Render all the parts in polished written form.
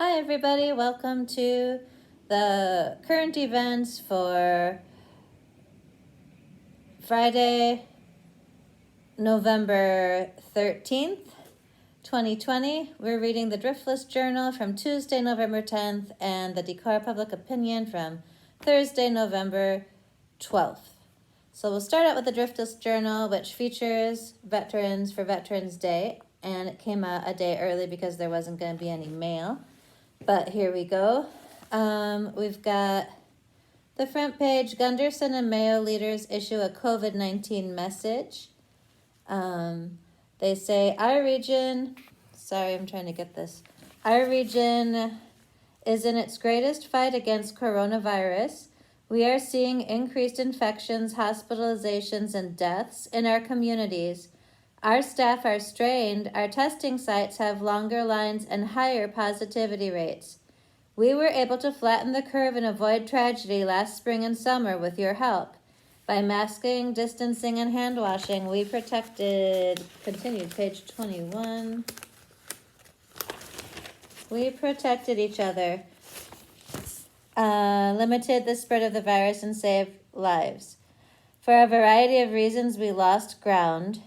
Hi everybody, welcome to the current events for Friday, November 13th, 2020. We're reading the Driftless Journal from Tuesday, November 10th, and the Decorah Public Opinion from Thursday, November 12th. So we'll start out with the Driftless Journal, which features veterans for Veterans Day, and it came out a day early because there wasn't going to be any mail. But here we go. We've got the front page. Gunderson and Mayo leaders issue a COVID-19 message. They say, our region is in its greatest fight against coronavirus. We are seeing increased infections, hospitalizations, and deaths in our communities. Our staff are strained, our testing sites have longer lines and higher positivity rates. We were able to flatten the curve and avoid tragedy last spring and summer with your help. By masking, distancing, and hand washing, we continued page 21. We protected each other, limited the spread of the virus, and saved lives. For a variety of reasons, we lost ground.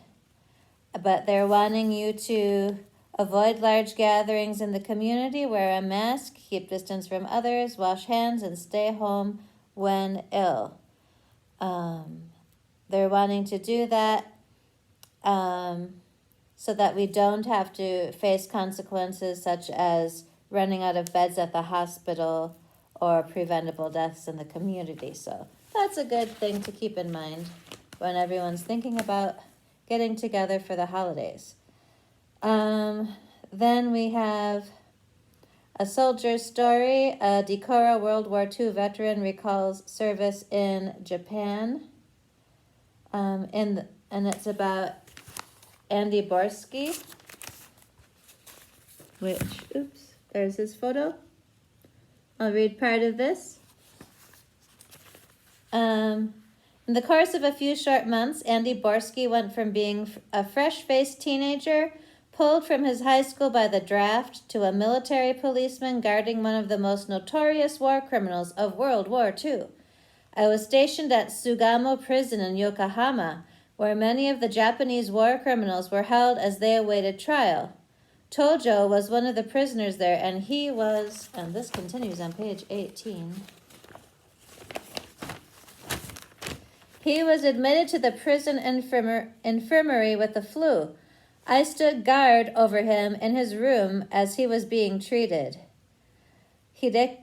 But they're wanting you to avoid large gatherings in the community, wear a mask, keep distance from others, wash hands, and stay home when ill. They're wanting to do that so that we don't have to face consequences such as running out of beds at the hospital or preventable deaths in the community. So that's a good thing to keep in mind when everyone's thinking about getting together for the holidays. Then we have a soldier's story. A Decorah World War II veteran recalls service in Japan. And it's about Andy Borsky, there's his photo. I'll read part of this. In the course of a few short months, Andy Borsky went from being a fresh-faced teenager pulled from his high school by the draft to a military policeman guarding one of the most notorious war criminals of World War II. I was stationed at Sugamo Prison in Yokohama, where many of the Japanese war criminals were held as they awaited trial. Tojo was one of the prisoners there, and this continues on page 18. He was admitted to the prison infirmary with the flu. I stood guard over him in his room as he was being treated. Hideki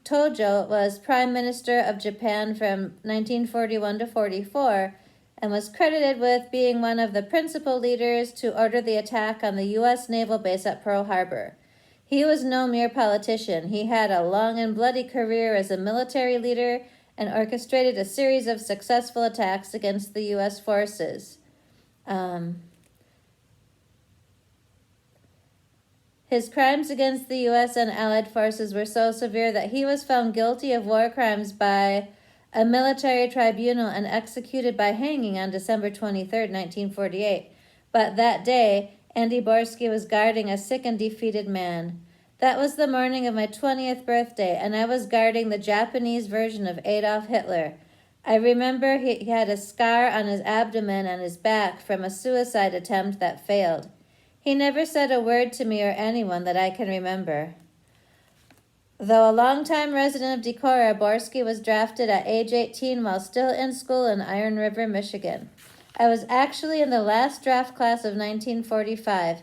Tojo was Prime Minister of Japan from 1941 to 44 and was credited with being one of the principal leaders to order the attack on the U.S. naval base at Pearl Harbor. He was no mere politician. He had a long and bloody career as a military leader and orchestrated a series of successful attacks against the U.S. forces. His crimes against the U.S. and Allied forces were so severe that he was found guilty of war crimes by a military tribunal and executed by hanging on December 23, 1948. But that day, Andy Borsky was guarding a sick and defeated man. That was the morning of my 20th birthday, and I was guarding the Japanese version of Adolf Hitler. I remember he had a scar on his abdomen and his back from a suicide attempt that failed. He never said a word to me or anyone that I can remember. Though a longtime resident of Decorah, Borsky was drafted at age 18 while still in school in Iron River, Michigan. I was actually in the last draft class of 1945.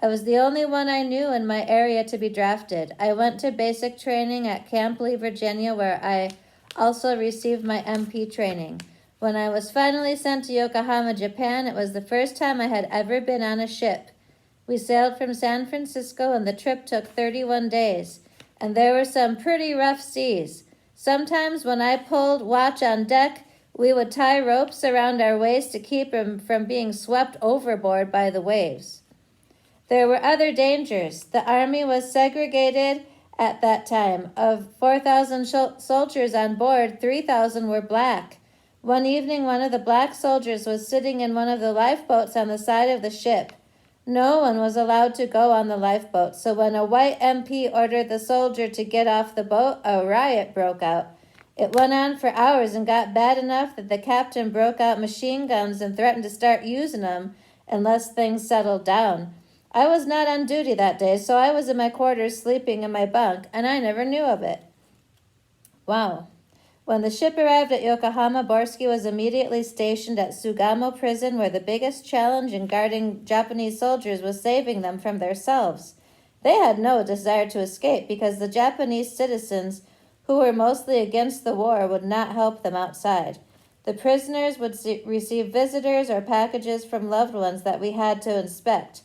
I was the only one I knew in my area to be drafted. I went to basic training at Camp Lee, Virginia, where I also received my MP training. When I was finally sent to Yokohama, Japan, it was the first time I had ever been on a ship. We sailed from San Francisco, and the trip took 31 days, and there were some pretty rough seas. Sometimes when I pulled watch on deck, we would tie ropes around our waist to keep from being swept overboard by the waves. There were other dangers. The Army was segregated at that time. Of 4,000 soldiers on board, 3,000 were black. One evening, one of the black soldiers was sitting in one of the lifeboats on the side of the ship. No one was allowed to go on the lifeboat, so when a white MP ordered the soldier to get off the boat, a riot broke out. It went on for hours and got bad enough that the captain broke out machine guns and threatened to start using them unless things settled down. I was not on duty that day, so I was in my quarters sleeping in my bunk, and I never knew of it. Wow. When the ship arrived at Yokohama, Borsky was immediately stationed at Sugamo Prison, where the biggest challenge in guarding Japanese soldiers was saving them from themselves. They had no desire to escape because the Japanese citizens, who were mostly against the war, would not help them outside. The prisoners would receive visitors or packages from loved ones that we had to inspect.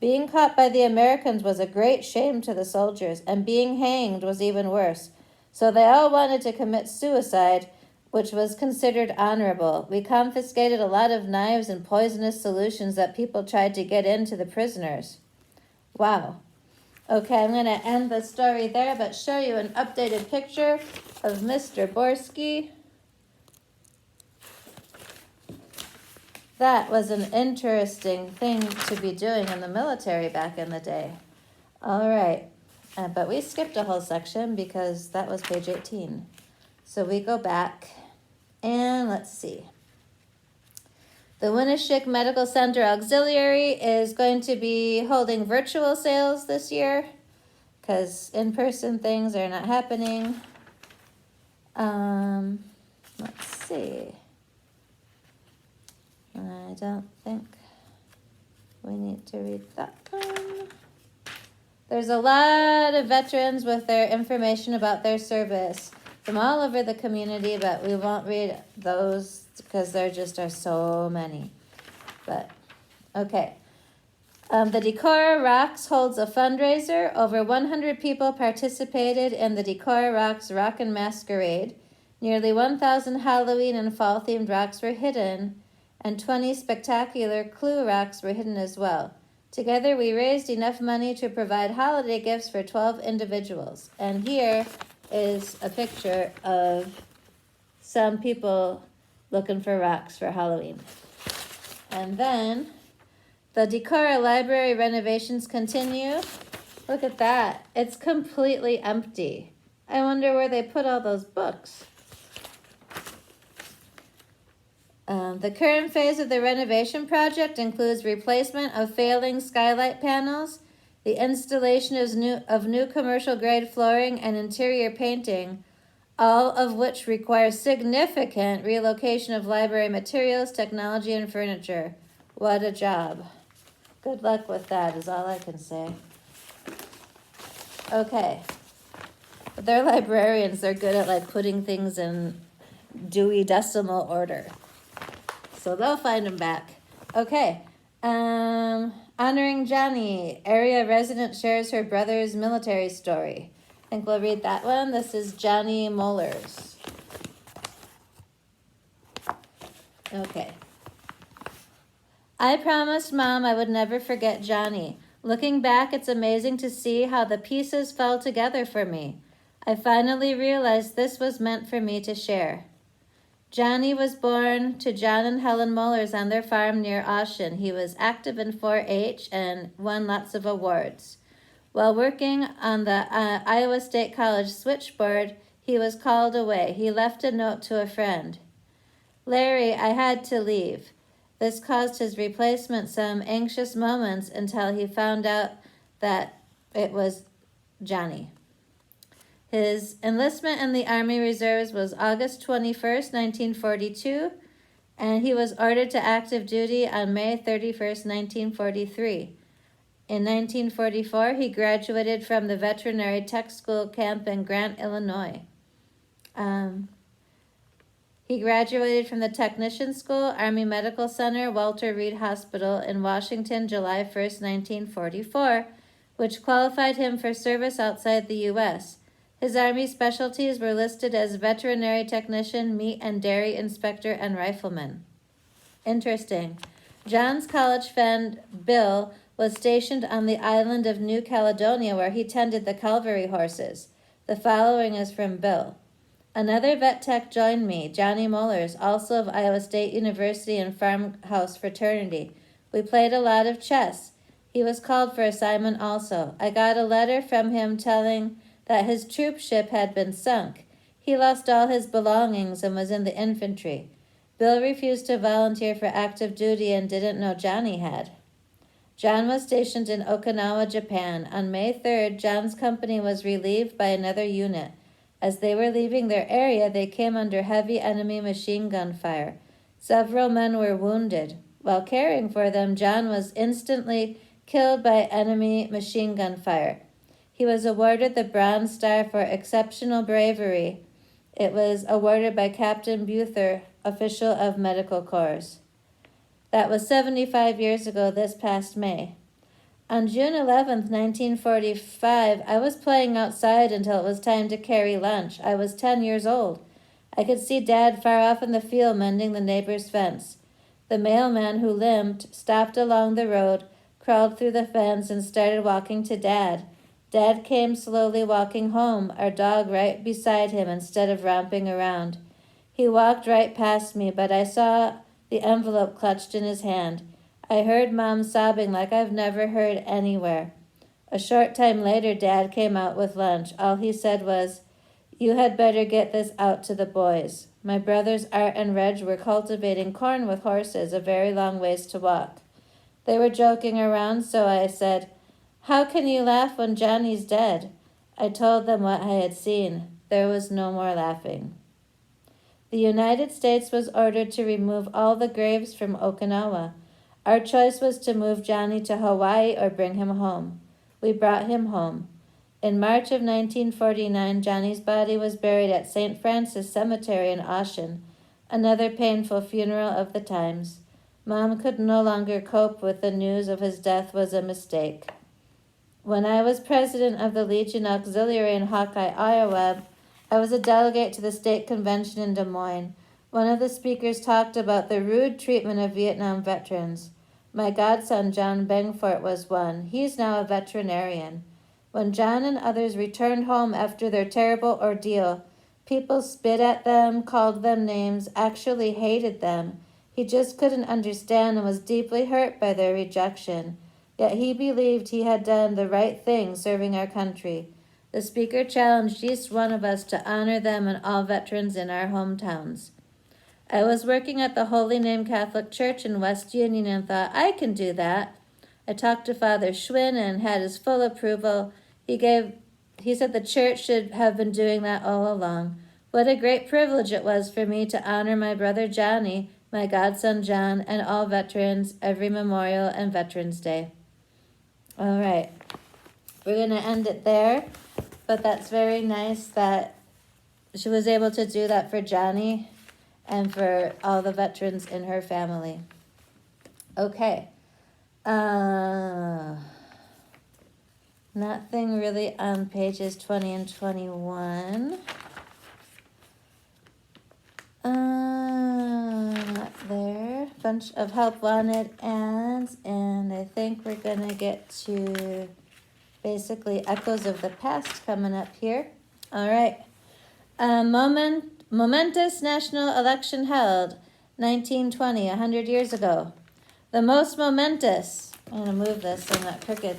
Being caught by the Americans was a great shame to the soldiers, and being hanged was even worse. So they all wanted to commit suicide, which was considered honorable. We confiscated a lot of knives and poisonous solutions that people tried to get into the prisoners. Wow. Okay, I'm going to end the story there, but show you an updated picture of Mr. Borsky. That was an interesting thing to be doing in the military back in the day. All right. But we skipped a whole section because that was page 18. So we go back and let's see. The Winishik Medical Center Auxiliary is going to be holding virtual sales this year because in-person things are not happening. Let's see. I don't think we need to read that one. There's a lot of veterans with their information about their service from all over the community, but we won't read those because there just are so many. But, okay. The Decorah Rocks holds a fundraiser. Over 100 people participated in the Decorah Rocks Rockin' Masquerade. Nearly 1,000 Halloween and fall-themed rocks were hidden, and 20 spectacular clue rocks were hidden as well. Together, we raised enough money to provide holiday gifts for 12 individuals. And here is a picture of some people looking for rocks for Halloween. And then the Decorah Library renovations continue. Look at that. It's completely empty. I wonder where they put all those books. The current phase of the renovation project includes replacement of failing skylight panels, the installation of new commercial-grade flooring, and interior painting, all of which require significant relocation of library materials, technology, and furniture. What a job. Good luck with that is all I can say. Okay. But they're librarians. They're good at like putting things in Dewey Decimal order. So they'll find him back. Okay. Honoring Johnny. Area resident shares her brother's military story. I think we'll read that one. This is Johnny Mollers. Okay. I promised Mom I would never forget Johnny. Looking back, it's amazing to see how the pieces fell together for me. I finally realized this was meant for me to share. Johnny was born to John and Helen Mollers on their farm near Austin. He was active in 4-H and won lots of awards. While working on the Iowa State College switchboard, he was called away. He left a note to a friend. Larry, I had to leave. This caused his replacement some anxious moments until he found out that it was Johnny. His enlistment in the Army Reserves was August 21st, 1942, and he was ordered to active duty on May 31st, 1943. In 1944, he graduated from the Veterinary Tech School camp in Grant, Illinois. He graduated from the Technician School, Army Medical Center, Walter Reed Hospital in Washington, July 1st, 1944, which qualified him for service outside the U.S. His Army specialties were listed as veterinary technician, meat and dairy inspector, and rifleman. Interesting. John's college friend, Bill, was stationed on the island of New Caledonia where he tended the cavalry horses. The following is from Bill. Another vet tech joined me, Johnny Mollers, also of Iowa State University and Farmhouse Fraternity. We played a lot of chess. He was called for assignment also. I got a letter from him telling that his troop ship had been sunk. He lost all his belongings and was in the infantry. Bill refused to volunteer for active duty and didn't know Johnny had. John was stationed in Okinawa, Japan. On May 3rd, John's company was relieved by another unit. As they were leaving their area, they came under heavy enemy machine gun fire. Several men were wounded. While caring for them, John was instantly killed by enemy machine gun fire. He was awarded the Bronze Star for exceptional bravery. It was awarded by Captain Buther, official of Medical Corps. That was 75 years ago this past May. On June 11th, 1945, I was playing outside until it was time to carry lunch. I was 10 years old. I could see Dad far off in the field mending the neighbor's fence. The mailman, who limped, stopped along the road, crawled through the fence, and started walking to Dad. Dad came slowly walking home, our dog right beside him instead of romping around. He walked right past me, but I saw the envelope clutched in his hand. I heard Mom sobbing like I've never heard anywhere. A short time later, Dad came out with lunch. All he said was, "You had better get this out to the boys." My brothers Art and Reg were cultivating corn with horses, a very long ways to walk. They were joking around, so I said, "How can you laugh when Johnny's dead?" I told them what I had seen. There was no more laughing. The United States was ordered to remove all the graves from Okinawa. Our choice was to move Johnny to Hawaii or bring him home. We brought him home. In March of 1949, Johnny's body was buried at St. Francis Cemetery in Ocean, another painful funeral of the times. Mom could no longer cope with the news of his death was a mistake. When I was president of the Legion Auxiliary in Hawkeye, Iowa, I was a delegate to the state convention in Des Moines. One of the speakers talked about the rude treatment of Vietnam veterans. My godson, John Bengfort, was one. He's now a veterinarian. When John and others returned home after their terrible ordeal, people spit at them, called them names, actually hated them. He just couldn't understand and was deeply hurt by their rejection. Yet he believed he had done the right thing serving our country. The speaker challenged each one of us to honor them and all veterans in our hometowns. I was working at the Holy Name Catholic Church in West Union and thought, I can do that. I talked to Father Schwinn and had his full approval. He said the church should have been doing that all along. What a great privilege it was for me to honor my brother Johnny, my godson John, and all veterans every Memorial and Veterans Day. All right, we're going to end it there, but that's very nice that she was able to do that for Johnny and for all the veterans in her family. Okay. Nothing really on pages 20 and 21. Not there. Bunch of help wanted ads, and I think we're gonna get to basically echoes of the past coming up here. All right. Momentous national election held 1920, 100 years ago. The most momentous, I'm going to move this so I'm not crooked.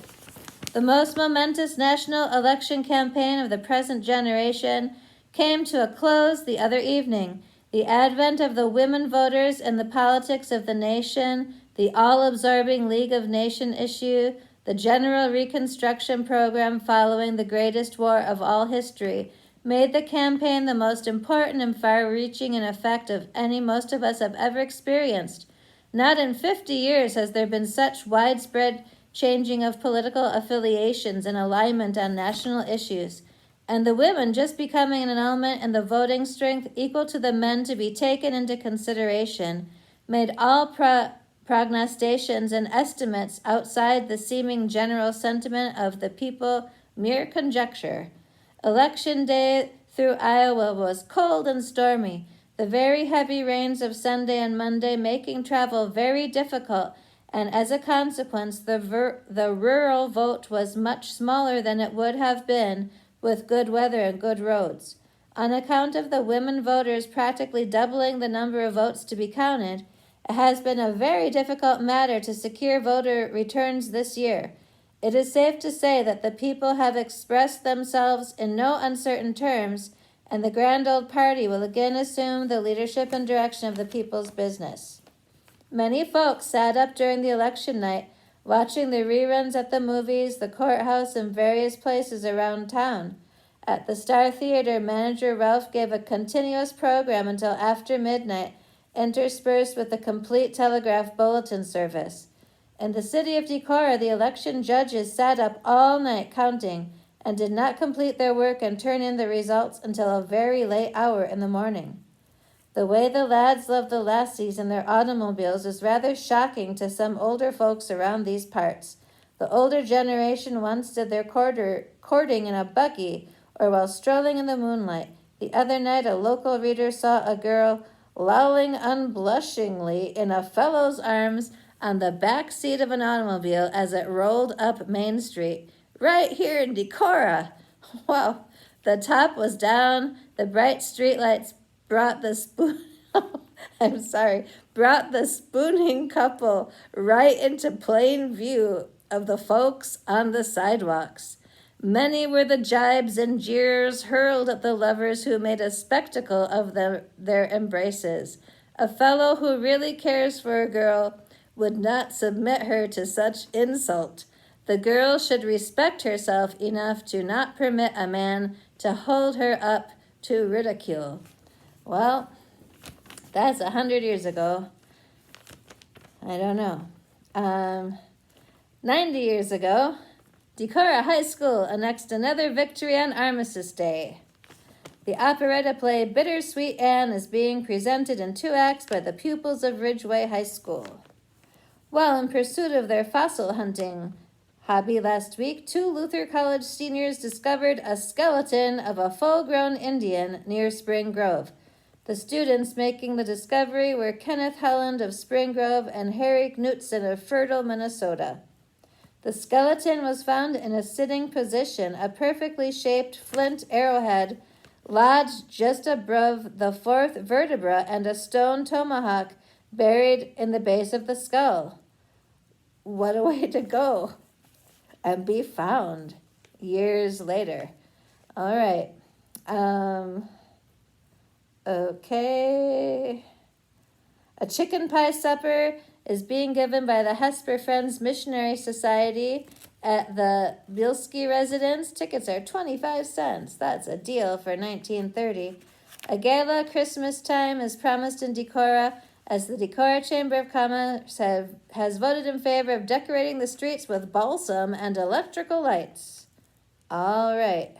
The most momentous national election campaign of the present generation came to a close the other evening. The advent of the women voters in the politics of the nation, the all-absorbing League of Nations issue, the general reconstruction program following the greatest war of all history, made the campaign the most important and far-reaching in effect of any most of us have ever experienced. Not in 50 years has there been such widespread changing of political affiliations and alignment on national issues, and the women just becoming an element in the voting strength equal to the men to be taken into consideration, made all prognostications and estimates outside the seeming general sentiment of the people mere conjecture. Election day through Iowa was cold and stormy, the very heavy rains of Sunday and Monday making travel very difficult, and as a consequence, the rural vote was much smaller than it would have been with good weather and good roads. On account of the women voters practically doubling the number of votes to be counted, It has been a very difficult matter to secure voter returns this year. It is safe to say that the people have expressed themselves in no uncertain terms, and the grand old party will again assume the leadership and direction of the people's business. Many folks sat up during the election night, watching the reruns at the movies, the courthouse, and various places around town. At the Star Theater, manager Ralph gave a continuous program until after midnight, interspersed with a complete telegraph bulletin service. In the city of Decorah, the election judges sat up all night counting and did not complete their work and turn in the results until a very late hour in the morning. The way the lads love the lassies in their automobiles is rather shocking to some older folks around these parts. The older generation once did their courting in a buggy or while strolling in the moonlight. The other night, a local reader saw a girl lolling unblushingly in a fellow's arms on the back seat of an automobile as it rolled up Main Street, right here in Decorah. Wow, the top was down, the bright streetlights brought the spooning couple right into plain view of the folks on the sidewalks. Many were the jibes and jeers hurled at the lovers who made a spectacle of their embraces. A fellow who really cares for a girl would not submit her to such insult. The girl should respect herself enough to not permit a man to hold her up to ridicule. Well, that's 100 years ago. I don't know. 90 years ago, Decorah High School annexed another victory on Armistice Day. The operetta play Bittersweet Anne is being presented in 2 acts by the pupils of Ridgeway High School. While in pursuit of their fossil hunting hobby last week, 2 Luther College seniors discovered a skeleton of a full-grown Indian near Spring Grove. The students making the discovery were Kenneth Holland of Spring Grove and Harry Knutson of Fertile, Minnesota. The skeleton was found in a sitting position, a perfectly shaped flint arrowhead lodged just above the 4th vertebra and a stone tomahawk buried in the base of the skull. What a way to go and be found years later. All right. Okay. A chicken pie supper is being given by the Hesper Friends Missionary Society at the Bielski residence. Tickets are 25 cents. That's a deal for 1930. A gala Christmas time is promised in Decorah as the Decorah Chamber of Commerce has voted in favor of decorating the streets with balsam and electrical lights. All right.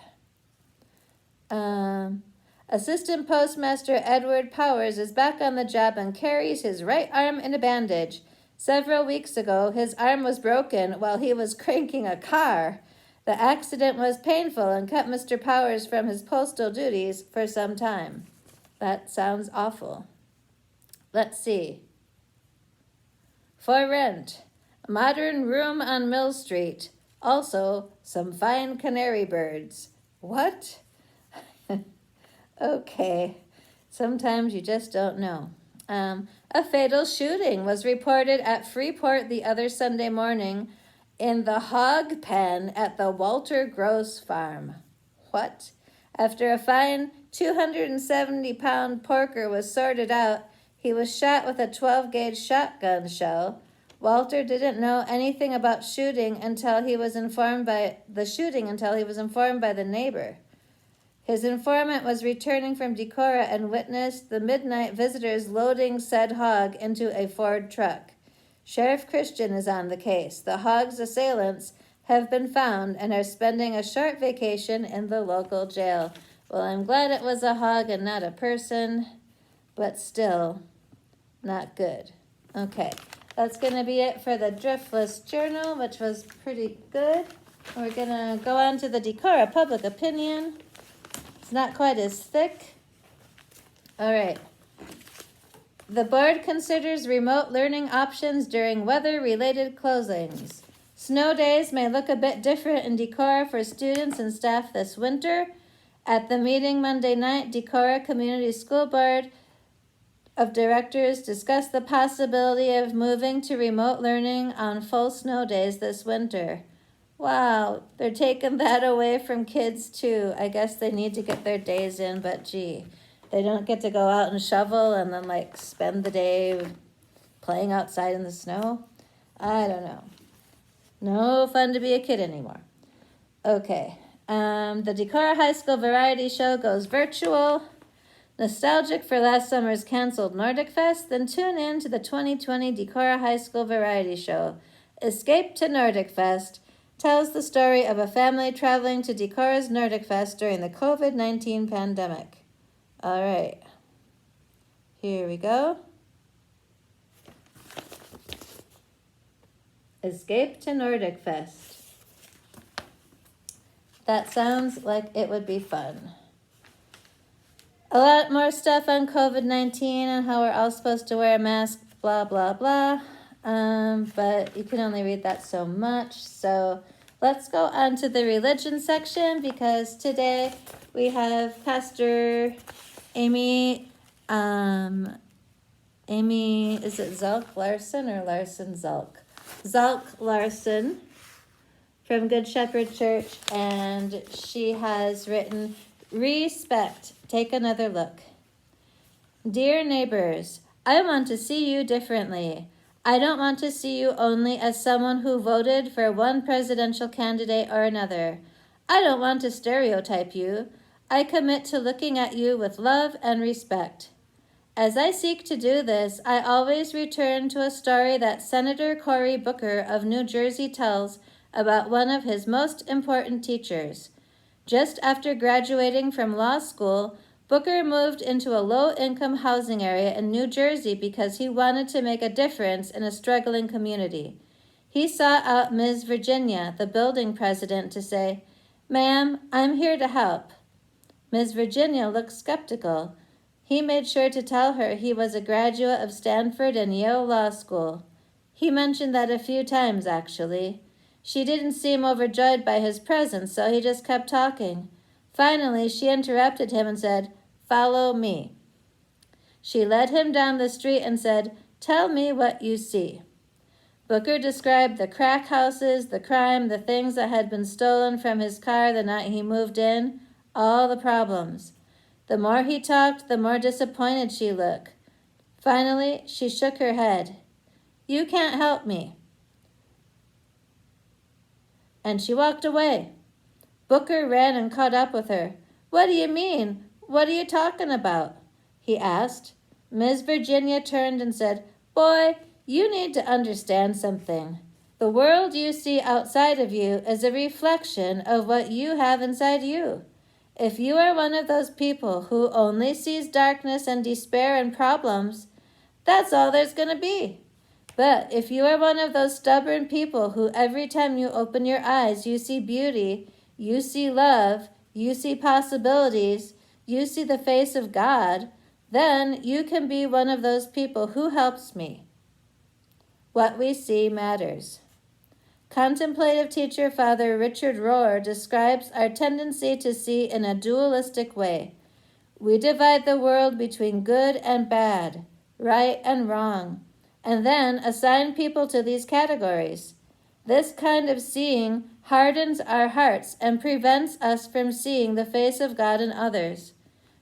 Assistant Postmaster Edward Powers is back on the job and carries his right arm in a bandage. Several weeks ago, his arm was broken while he was cranking a car. The accident was painful and kept Mr. Powers from his postal duties for some time. That sounds awful. Let's see. For rent, a modern room on Mill Street. Also, some fine canary birds. What? Okay, sometimes you just don't know. A fatal shooting was reported at Freeport the other Sunday morning in the hog pen at the Walter Gross farm. What? After a fine 270-pound porker was sorted out, he was shot with a 12-gauge shotgun shell. Walter didn't know anything about shooting until he was informed by the neighbor. His informant was returning from Decorah and witnessed the midnight visitors loading said hog into a Ford truck. Sheriff Christian is on the case. The hog's assailants have been found and are spending a short vacation in the local jail. Well, I'm glad it was a hog and not a person, but still not good. Okay, that's going to be it for the Driftless Journal, which was pretty good. We're going to go on to the Decorah Public Opinion. It's not quite as thick. All right. The board considers remote learning options during weather-related closings. Snow days may look a bit different in Decorah for students and staff this winter. At the meeting Monday night, Decorah Community School Board of Directors discussed the possibility of moving to remote learning on full snow days this winter. Wow, they're taking that away from kids too. I guess they need to get their days in, but gee, they don't get to go out and shovel and then like spend the day playing outside in the snow. I don't know. No fun to be a kid anymore. Okay, the Decorah High School Variety Show goes virtual. Nostalgic for last summer's canceled Nordic Fest? Then tune in to the 2020 Decorah High School Variety Show. Escape to Nordic Fest tells the story of a family traveling to Decorah's Nordic Fest during the COVID-19 pandemic. All right, here we go. Escape to Nordic Fest. That sounds like it would be fun. A lot more stuff on COVID-19 and how we're all supposed to wear a mask, blah, blah, blah. But you can only read that so much. So let's go on to the religion section, because today we have Pastor Amy, is it Zalk Larson or Larson Zalk? Zalk Larson from Good Shepherd Church, and she has written, Respect, Take Another Look. Dear neighbors, I want to see you differently. I don't want to see you only as someone who voted for one presidential candidate or another. I don't want to stereotype you. I commit to looking at you with love and respect. As I seek to do this, I always return to a story that Senator Cory Booker of New Jersey tells about one of his most important teachers. Just after graduating from law school, Booker moved into a low-income housing area in New Jersey because he wanted to make a difference in a struggling community. He sought out Ms. Virginia, the building president, to say, "Ma'am, I'm here to help." Ms. Virginia looked skeptical. He made sure to tell her he was a graduate of Stanford and Yale Law School. He mentioned that a few times, actually. She didn't seem overjoyed by his presence, so he just kept talking. Finally, she interrupted him and said, "Follow me." She led him down the street and said, "Tell me what you see." Booker described the crack houses, the crime, the things that had been stolen from his car the night he moved in, all the problems. The more he talked, the more disappointed she looked. Finally, she shook her head. "You can't help me." And she walked away. Booker ran and caught up with her. "What do you mean? What are you talking about?" he asked. Ms. Virginia turned and said, "Boy, you need to understand something. The world you see outside of you is a reflection of what you have inside you. If you are one of those people who only sees darkness and despair and problems, that's all there's going to be. But if you are one of those stubborn people who every time you open your eyes you see beauty, you see love, you see possibilities, you see the face of God, then you can be one of those people who helps me." What we see matters. Contemplative teacher Father Richard Rohr describes our tendency to see in a dualistic way. We divide the world between good and bad, right and wrong, and then assign people to these categories. This kind of seeing hardens our hearts and prevents us from seeing the face of God in others.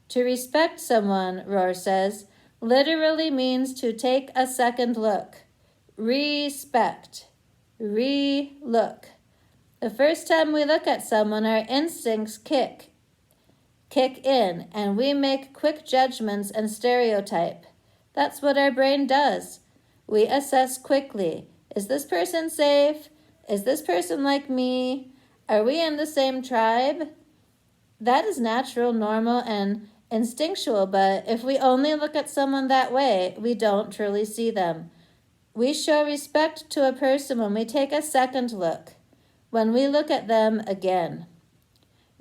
To respect someone, Rohr says, literally means to take a second look. Respect. Re-look. The first time we look at someone, our instincts kick in, and we make quick judgments and stereotype. That's what our brain does. We assess quickly. Is this person safe? Is this person like me? Are we in the same tribe? That is natural, normal, and instinctual, but if we only look at someone that way, we don't truly see them. We show respect to a person when we take a second look, when we look at them again.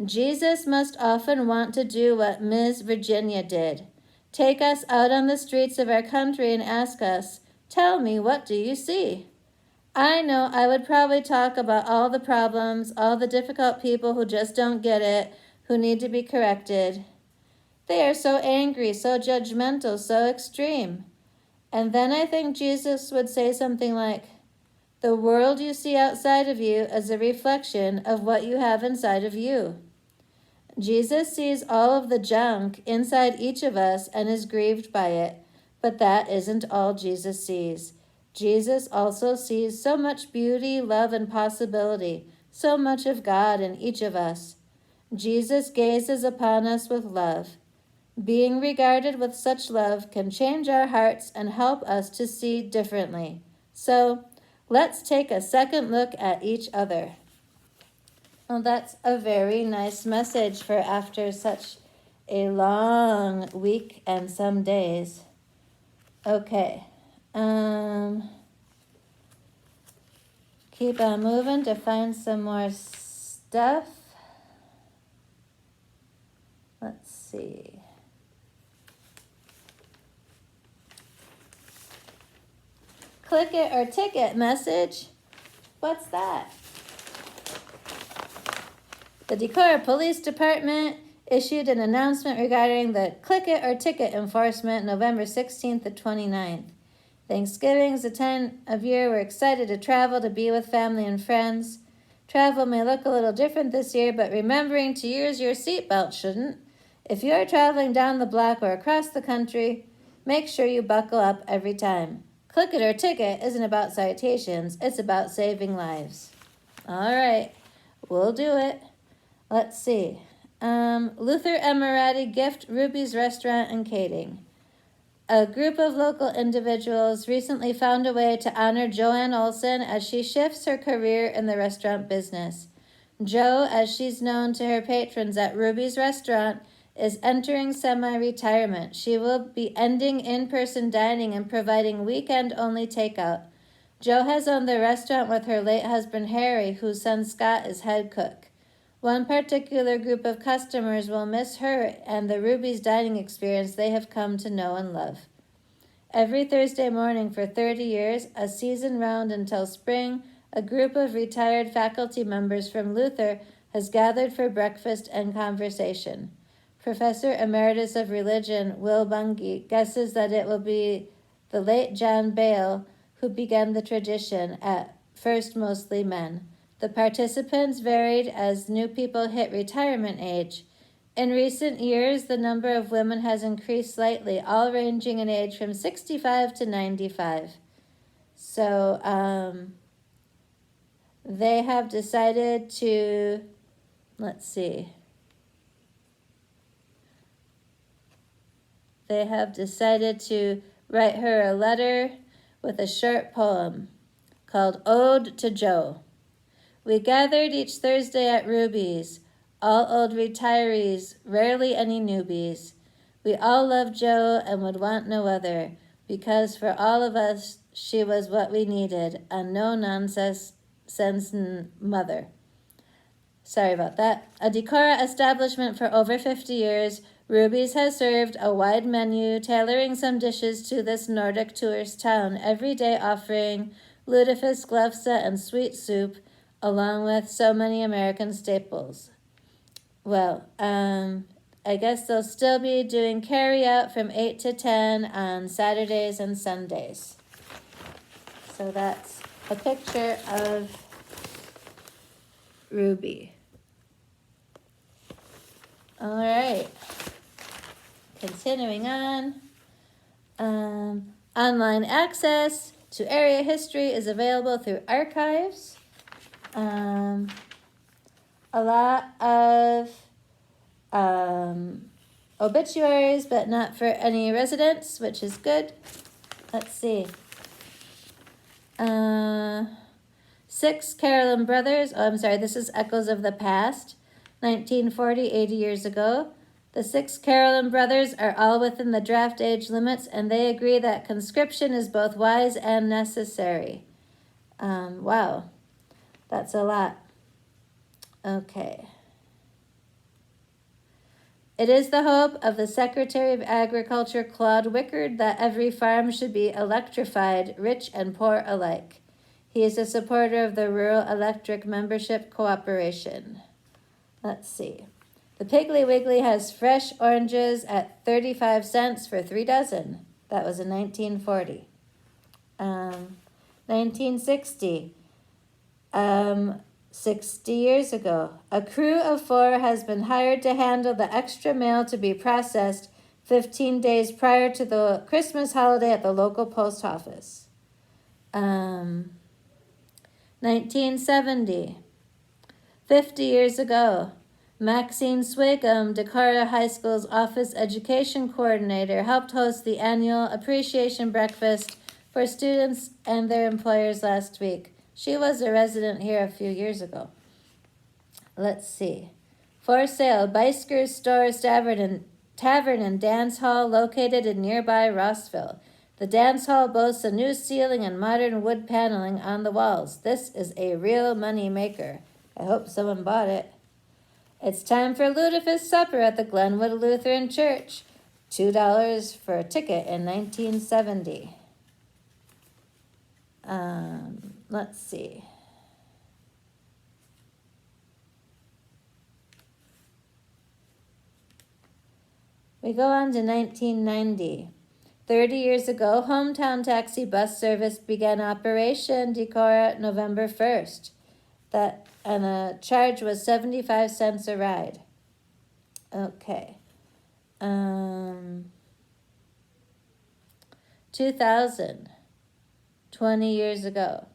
Jesus must often want to do what Ms. Virginia did, take us out on the streets of our country and ask us, "Tell me, what do you see?" I know I would probably talk about all the problems, all the difficult people who just don't get it, who need to be corrected. They are so angry, so judgmental, so extreme. And then I think Jesus would say something like, the world you see outside of you is a reflection of what you have inside of you. Jesus sees all of the junk inside each of us and is grieved by it, but that isn't all Jesus sees. Jesus also sees so much beauty, love, and possibility, so much of God in each of us. Jesus gazes upon us with love. Being regarded with such love can change our hearts and help us to see differently. So, let's take a second look at each other. Well, that's a very nice message for after such a long week and some days. Okay. Keep on moving to find some more stuff. Let's see. Click it or ticket message. What's that? The Decorah Police Department issued an announcement regarding the click it or ticket enforcement November 16th to 29th. Thanksgiving is a time of year we're excited to travel to be with family and friends. Travel may look a little different this year, but remembering to use your seatbelt shouldn't. If you are traveling down the block or across the country, make sure you buckle up every time. Click it or ticket isn't about citations, it's about saving lives. All right, we'll do it. Let's see. Luther Emirati gift Ruby's Restaurant and Catering. A group of local individuals recently found a way to honor Joanne Olson as she shifts her career in the restaurant business. Jo, as she's known to her patrons at Ruby's Restaurant, is entering semi-retirement. She will be ending in-person dining and providing weekend-only takeout. Jo has owned the restaurant with her late husband Harry, whose son Scott is head cook. One particular group of customers will miss her and the Ruby's dining experience they have come to know and love. Every Thursday morning for 30 years, a season round until spring, a group of retired faculty members from Luther has gathered for breakfast and conversation. Professor Emeritus of Religion Will Bungie guesses that it will be the late John Bale who began the tradition, at first mostly men. The participants varied as new people hit retirement age. In recent years, the number of women has increased slightly, all ranging in age from 65 to 95. So they have decided to, let's see. They have decided to write her a letter with a short poem called Ode to Jo. We gathered each Thursday at Ruby's, all old retirees, rarely any newbies. We all loved Jo and would want no other, because for all of us she was what we needed, a no-nonsense mother. Sorry about that. A Decorah establishment for over 50 years, Ruby's has served a wide menu, tailoring some dishes to this Nordic tourist town, every day offering lutefisk, glefsa, and sweet soup, along with so many American staples. Well, I guess they'll still be doing carry-out from 8 to 10 on Saturdays and Sundays. So that's a picture of Ruby. All right. Continuing on. Online access to area history is available through archives. A lot of obituaries, but not for any residents, which is good. Let's see. 6 Carolyn brothers. Oh, I'm sorry. This is Echoes of the Past. 1940, 80 years ago. The 6 Carolyn brothers are all within the draft age limits, and they agree that conscription is both wise and necessary. Wow. That's a lot. Okay. It is the hope of the Secretary of Agriculture, Claude Wickard, that every farm should be electrified, rich and poor alike. He is a supporter of the Rural Electric Membership Cooperation. Let's see. The Piggly Wiggly has fresh oranges at 35 cents for 3 dozen. That was in 1940. 1960. 60 years ago. A crew of 4 has been hired to handle the extra mail to be processed 15 days prior to the Christmas holiday at the local post office. 1970. 50 years ago. Maxine Swigum, Decorah High School's office education coordinator, helped host the annual appreciation breakfast for students and their employers last week. She was a resident here a few years ago. Let's see. For sale, Beisker's Store Tavern and Dance Hall located in nearby Rossville. The dance hall boasts a new ceiling and modern wood paneling on the walls. This is a real money maker. I hope someone bought it. It's time for Lutefisk supper at the Glenwood Lutheran Church. $2 for a ticket in 1970. Let's see. We go on to 1990. 30 years ago, Hometown Taxi bus service began operation, Decorah, November 1st. And the charge was 75 cents a ride. Okay. 2000. 20 years ago.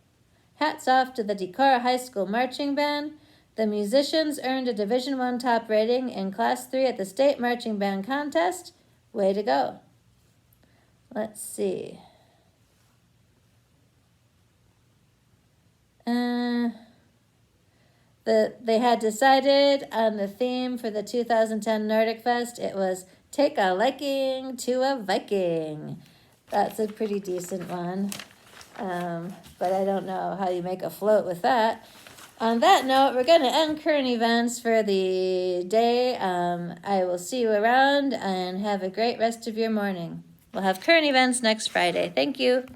Hats off to the Decorah High School Marching Band. The musicians earned a Division I top rating in Class 3 at the State Marching Band Contest. Way to go. Let's see. They had decided on the theme for the 2010 Nordic Fest. It was Take a Liking to a Viking. That's a pretty decent one. But I don't know how you make a float with that. On that note, we're going to end current events for the day. I will see you around and have a great rest of your morning. We'll have current events next Friday. Thank you.